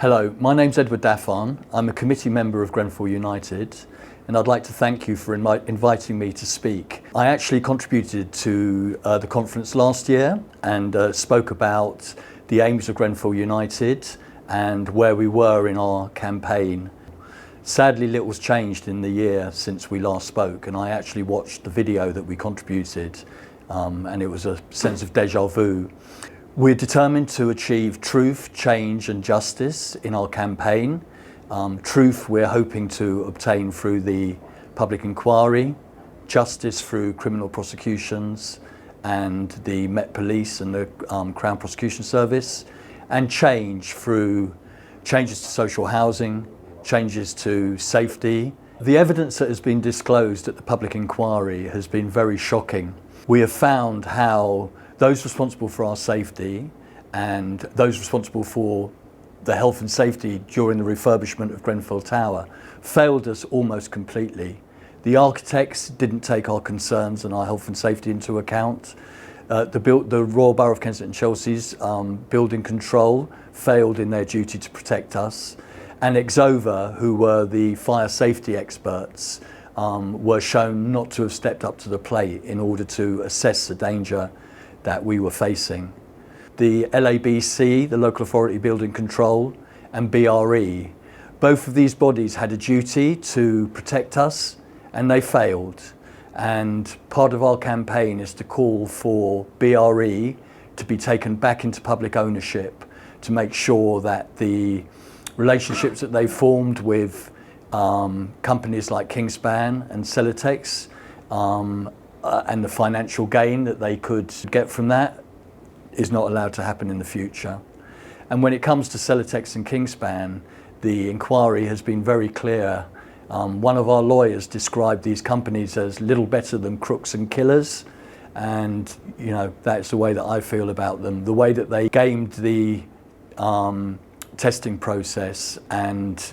Hello, my name's Edward Daffarn. I'm a committee member of Grenfell United, and I'd like to thank you for inviting me to speak. I actually contributed to the conference last year and spoke about the aims of Grenfell United and where we were in our campaign. Sadly, little's changed in the year since we last spoke, and I actually watched the video that we contributed, and it was a sense of déjà vu. We're determined to achieve truth, change and justice in our campaign. Truth we're hoping to obtain through the public inquiry, justice through criminal prosecutions and the Met Police and the Crown Prosecution Service, and change through changes to social housing, changes to safety. The evidence that has been disclosed at the public inquiry has been very shocking. We have found how those responsible for our safety and those responsible for the health and safety during the refurbishment of Grenfell Tower failed us almost completely. The architects didn't take our concerns and our health and safety into account. The Royal Borough of Kensington and Chelsea's building control failed in their duty to protect us. And Exova, who were the fire safety experts, were shown not to have stepped up to the plate in order to assess the danger that we were facing. The LABC, the Local Authority Building Control, and BRE, both of these bodies had a duty to protect us, and they failed. And part of our campaign is to call for BRE to be taken back into public ownership to make sure that the relationships that they formed with companies like Kingspan and Celotex and the financial gain that they could get from that is not allowed to happen in the future. And when it comes to Celotex and Kingspan, the inquiry has been very clear. One of our lawyers described these companies as little better than crooks and killers, and you know, that's the way that I feel about them. The way that they gamed the testing process and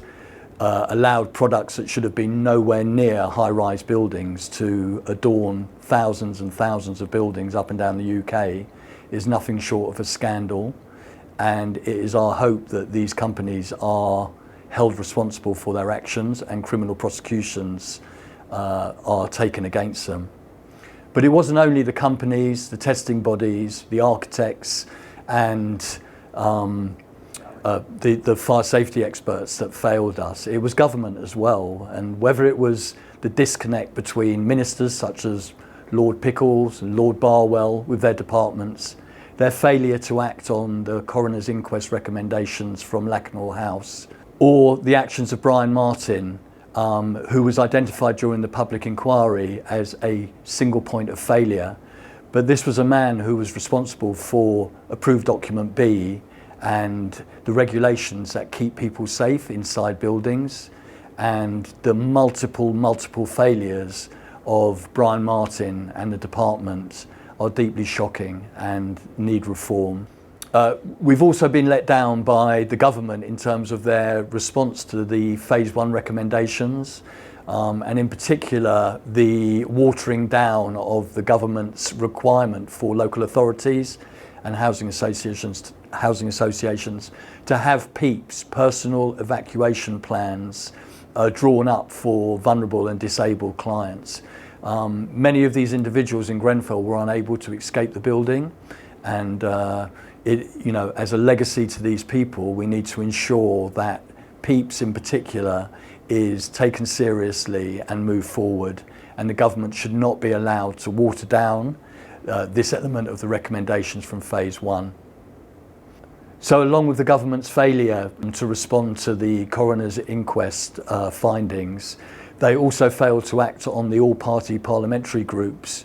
allowed products that should have been nowhere near high-rise buildings to adorn thousands and thousands of buildings up and down the UK is nothing short of a scandal. And it is our hope that these companies are held responsible for their actions and criminal prosecutions are taken against them. But it wasn't only the companies, the testing bodies, the architects and the fire safety experts that failed us. It was government as well, and whether it was the disconnect between ministers such as Lord Pickles and Lord Barwell with their departments, their failure to act on the coroner's inquest recommendations from Lakenhall House, or the actions of Brian Martin, who was identified during the public inquiry as a single point of failure. But this was a man who was responsible for approved document B and the regulations that keep people safe inside buildings, and the multiple failures of Brian Martin and the department are deeply shocking and need reform. We've also been let down by the government in terms of their response to the Phase 1 recommendations, and in particular the watering down of the government's requirement for local authorities and housing associations to have PEEPs, personal evacuation plans, drawn up for vulnerable and disabled clients. Many of these individuals in Grenfell were unable to escape the building, and as a legacy to these people, we need to ensure that PEEPs in particular is taken seriously and move forward, and the government should not be allowed to water down this element of the recommendations from Phase 1. So along with the government's failure to respond to the coroner's inquest findings, they also failed to act on the all-party parliamentary group's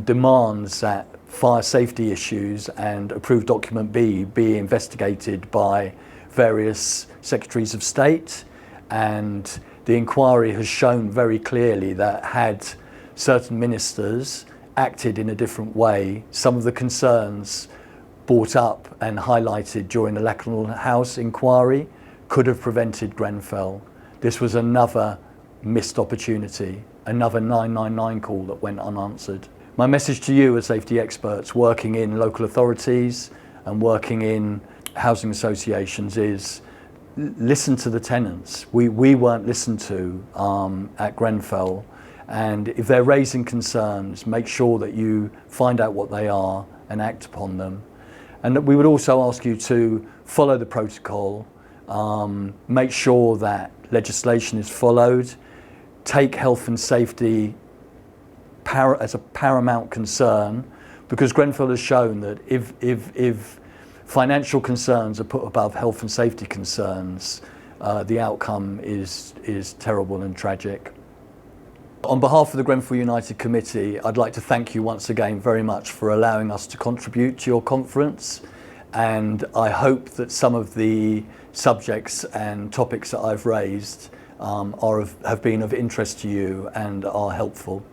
demands that fire safety issues and approved document B be investigated by various secretaries of state. And the inquiry has shown very clearly that had certain ministers acted in a different way, some of the concerns brought up and highlighted during the Lakenhall House inquiry could have prevented Grenfell. This was another missed opportunity, another 999 call that went unanswered. My message to you as safety experts working in local authorities and working in housing associations is listen to the tenants. We weren't listened to at Grenfell, and if they're raising concerns, make sure that you find out what they are and act upon them. And we would also ask you to follow the protocol, make sure that legislation is followed, take health and safety as a paramount concern, because Grenfell has shown that if financial concerns are put above health and safety concerns, the outcome is terrible and tragic. On behalf of the Grenfell United Committee, I'd like to thank you once again very much for allowing us to contribute to your conference, and I hope that some of the subjects and topics that I've raised have been of interest to you and are helpful.